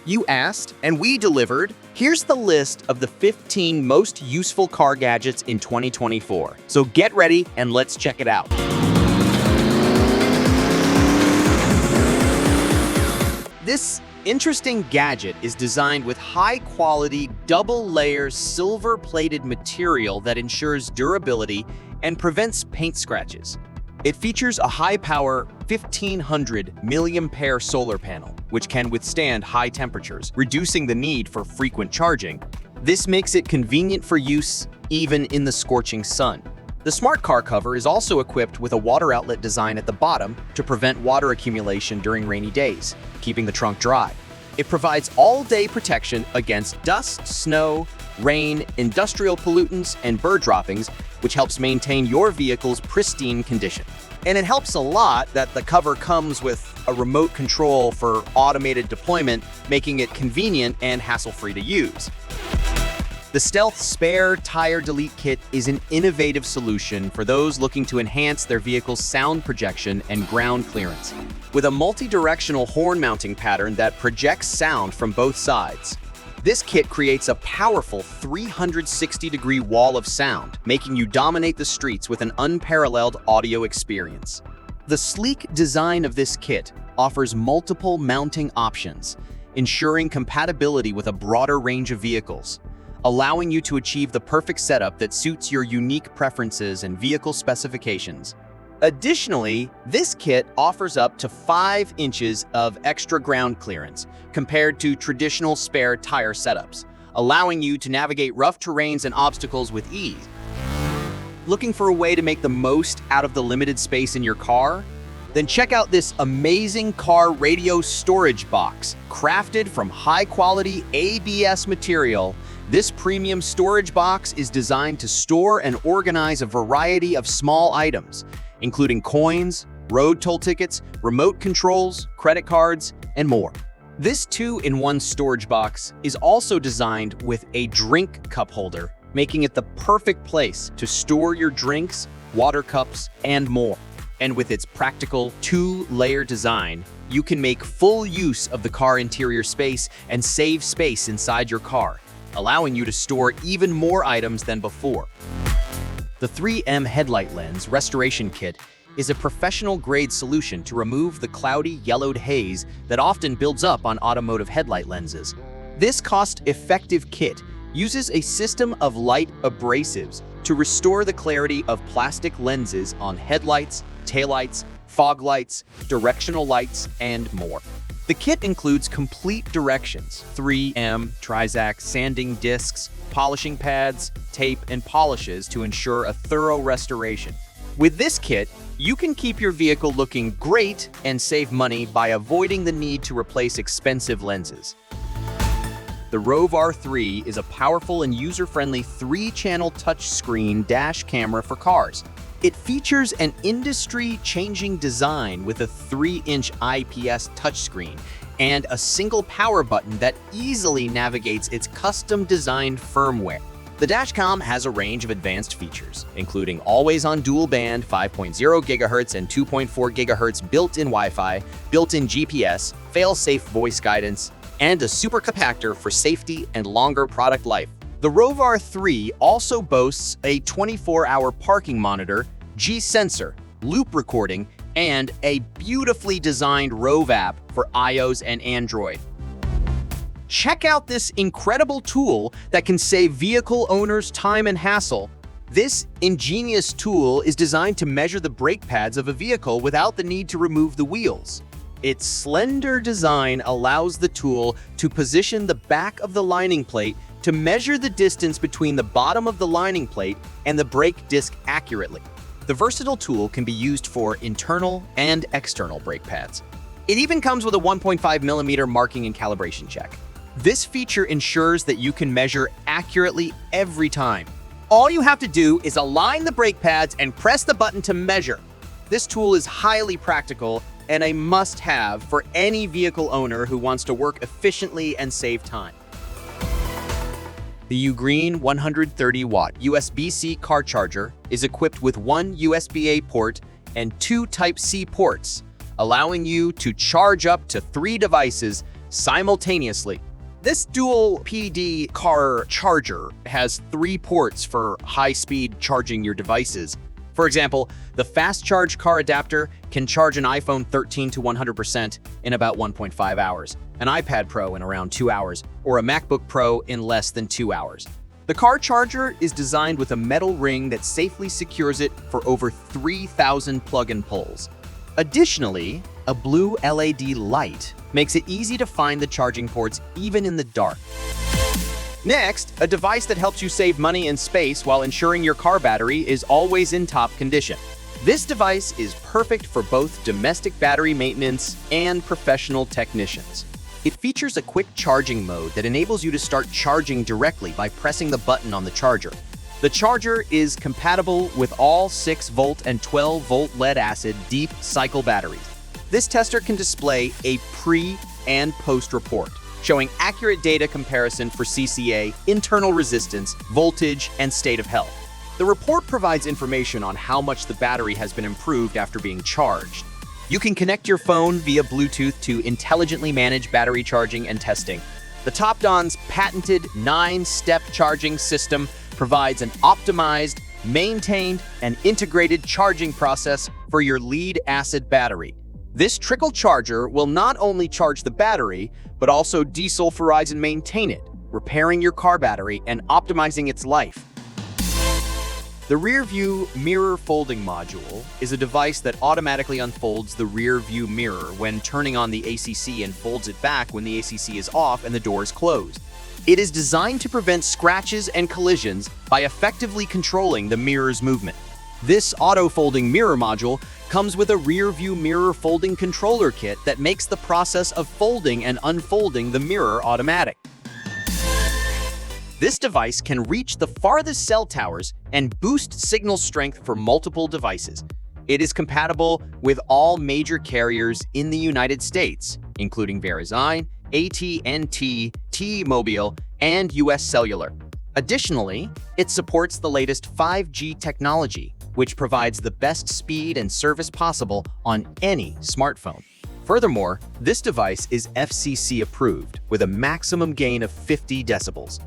You asked, and we delivered. Here's the list of the 15 most useful car gadgets in 2024. So get ready and let's check it out. This interesting gadget is designed with high-quality, double-layer, silver-plated material that ensures durability and prevents paint scratches. It features a high-power 1500 mAh solar panel, which can withstand high temperatures, reducing the need for frequent charging. This makes it convenient for use even in the scorching sun. The smart car cover is also equipped with a water outlet design at the bottom to prevent water accumulation during rainy days, keeping the trunk dry. It provides all-day protection against dust, snow, rain, industrial pollutants, and bird droppings, which helps maintain your vehicle's pristine condition. And it helps a lot that the cover comes with a remote control for automated deployment, making it convenient and hassle-free to use. The Stealth Spare Tire Delete Kit is an innovative solution for those looking to enhance their vehicle's sound projection and ground clearance. With a multi-directional horn mounting pattern that projects sound from both sides, this kit creates a powerful 360-degree wall of sound, making you dominate the streets with an unparalleled audio experience. The sleek design of this kit offers multiple mounting options, ensuring compatibility with a broader range of vehicles, allowing you to achieve the perfect setup that suits your unique preferences and vehicle specifications. Additionally, this kit offers up to 5 inches of extra ground clearance compared to traditional spare tire setups, allowing you to navigate rough terrains and obstacles with ease. Looking for a way to make the most out of the limited space in your car? Then check out this amazing car radio storage box. Crafted from high-quality ABS material, this premium storage box is designed to store and organize a variety of small items, including coins, road toll tickets, remote controls, credit cards, and more. This 2-in-1 storage box is also designed with a drink cup holder, making it the perfect place to store your drinks, water cups, and more. And with its practical 2-layer design, you can make full use of the car interior space and save space inside your car, allowing you to store even more items than before. The 3M Headlight Lens Restoration Kit is a professional-grade solution to remove the cloudy, yellowed haze that often builds up on automotive headlight lenses. This cost-effective kit uses a system of light abrasives to restore the clarity of plastic lenses on headlights, taillights, fog lights, directional lights, and more. The kit includes complete directions, 3M, Trizac, sanding discs, polishing pads, tape, and polishes to ensure a thorough restoration. With this kit, you can keep your vehicle looking great and save money by avoiding the need to replace expensive lenses. The Rove R3 is a powerful and user-friendly 3-channel touchscreen dash camera for cars. It features an industry-changing design with a 3-inch IPS touchscreen and a single power button that easily navigates its custom-designed firmware. The dashcam has a range of advanced features, including always-on dual-band 5.0 GHz and 2.4 GHz built-in Wi-Fi, built-in GPS, fail-safe voice guidance, and a super capacitor for safety and longer product life. The Rove R3 also boasts a 24-hour parking monitor, G-sensor, loop recording, and a beautifully designed Rove app for iOS and Android. Check out this incredible tool that can save vehicle owners time and hassle. This ingenious tool is designed to measure the brake pads of a vehicle without the need to remove the wheels. Its slender design allows the tool to position the back of the lining plate to measure the distance between the bottom of the lining plate and the brake disc accurately. The versatile tool can be used for internal and external brake pads. It even comes with a 1.5mm marking and calibration check. This feature ensures that you can measure accurately every time. All you have to do is align the brake pads and press the button to measure. This tool is highly practical and a must-have for any vehicle owner who wants to work efficiently and save time. The UGREEN 130-watt USB-C car charger is equipped with 1 USB-A port and 2 Type-C ports, allowing you to charge up to 3 devices simultaneously. This dual PD car charger has 3 ports for high-speed charging your devices. For example, the fast charge car adapter can charge an iPhone 13 to 100% in about 1.5 hours, an iPad Pro in around 2 hours, or a MacBook Pro in less than 2 hours. The car charger is designed with a metal ring that safely secures it for over 3,000 plug-and pulls. Additionally, a blue LED light makes it easy to find the charging ports even in the dark. Next, a device that helps you save money and space while ensuring your car battery is always in top condition. This device is perfect for both domestic battery maintenance and professional technicians. It features a quick charging mode that enables you to start charging directly by pressing the button on the charger. The charger is compatible with all 6-volt and 12-volt lead-acid deep cycle batteries. This tester can display a pre- and post-report, showing accurate data comparison for CCA, internal resistance, voltage, and state of health. The report provides information on how much the battery has been improved after being charged. You can connect your phone via Bluetooth to intelligently manage battery charging and testing. The TOPDON's patented 9-step charging system provides an optimized, maintained, and integrated charging process for your lead-acid battery. This trickle charger will not only charge the battery, but also desulfurize and maintain it, repairing your car battery and optimizing its life. The rear view mirror folding module is a device that automatically unfolds the rear view mirror when turning on the ACC and folds it back when the ACC is off and the door is closed. It is designed to prevent scratches and collisions by effectively controlling the mirror's movement. This auto-folding mirror module comes with a rear-view mirror folding controller kit that makes the process of folding and unfolding the mirror automatic. This device can reach the farthest cell towers and boost signal strength for multiple devices. It is compatible with all major carriers in the United States, including Verizon, AT&T, T-Mobile, and US Cellular. Additionally, it supports the latest 5G technology, which provides the best speed and service possible on any smartphone. Furthermore, this device is FCC approved with a maximum gain of 50 decibels.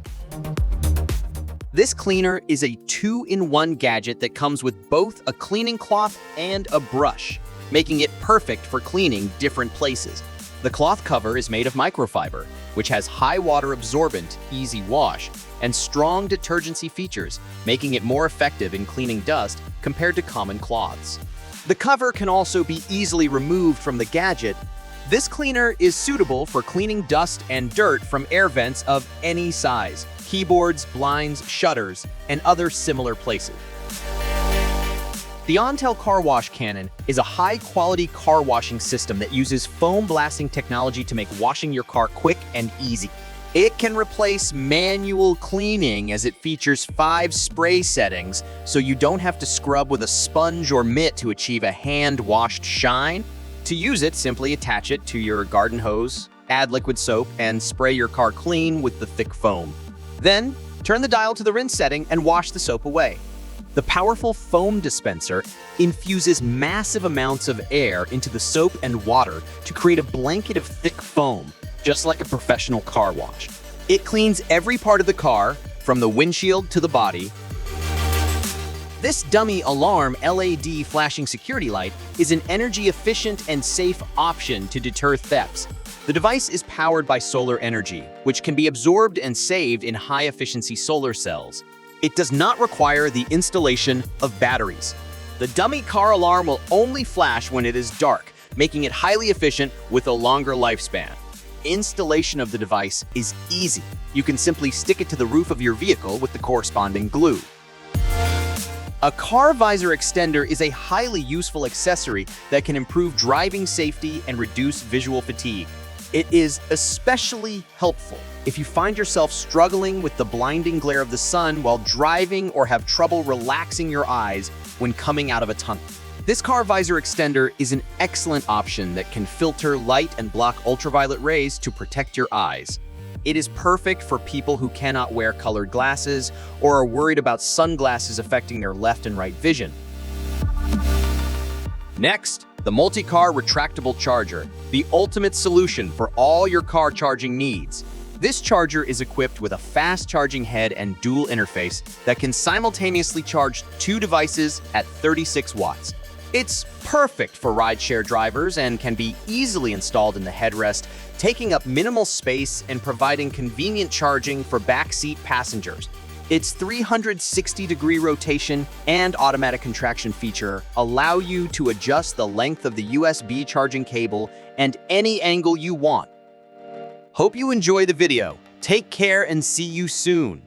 This cleaner is a 2-in-1 gadget that comes with both a cleaning cloth and a brush, making it perfect for cleaning different places. The cloth cover is made of microfiber, which has high water absorbent, easy wash, and strong detergency features, making it more effective in cleaning dust compared to common cloths. The cover can also be easily removed from the gadget. This cleaner is suitable for cleaning dust and dirt from air vents of any size, keyboards, blinds, shutters, and other similar places. The Ontel Carwash cannon is a high-quality car washing system that uses foam blasting technology to make washing your car quick and easy. It can replace manual cleaning as it features 5 spray settings, so you don't have to scrub with a sponge or mitt to achieve a hand-washed shine. To use it, simply attach it to your garden hose, add liquid soap, and spray your car clean with the thick foam. Then, turn the dial to the rinse setting and wash the soap away. The powerful foam dispenser infuses massive amounts of air into the soap and water to create a blanket of thick foam, just like a professional car wash. It cleans every part of the car, from the windshield to the body. This dummy alarm LED flashing security light is an energy-efficient and safe option to deter thefts. The device is powered by solar energy, which can be absorbed and saved in high-efficiency solar cells. It does not require the installation of batteries. The dummy car alarm will only flash when it is dark, making it highly efficient with a longer lifespan. Installation of the device is easy. You can simply stick it to the roof of your vehicle with the corresponding glue. A car visor extender is a highly useful accessory that can improve driving safety and reduce visual fatigue. It is especially helpful if you find yourself struggling with the blinding glare of the sun while driving or have trouble relaxing your eyes when coming out of a tunnel. This car visor extender is an excellent option that can filter light and block ultraviolet rays to protect your eyes. It is perfect for people who cannot wear colored glasses or are worried about sunglasses affecting their left and right vision. Next, the multi-car retractable charger, the ultimate solution for all your car charging needs. This charger is equipped with a fast charging head and dual interface that can simultaneously charge 2 devices at 36 watts. It's perfect for rideshare drivers and can be easily installed in the headrest, taking up minimal space and providing convenient charging for backseat passengers. Its 360-degree rotation and automatic contraction feature allow you to adjust the length of the USB charging cable and any angle you want. Hope you enjoy the video. Take care and see you soon.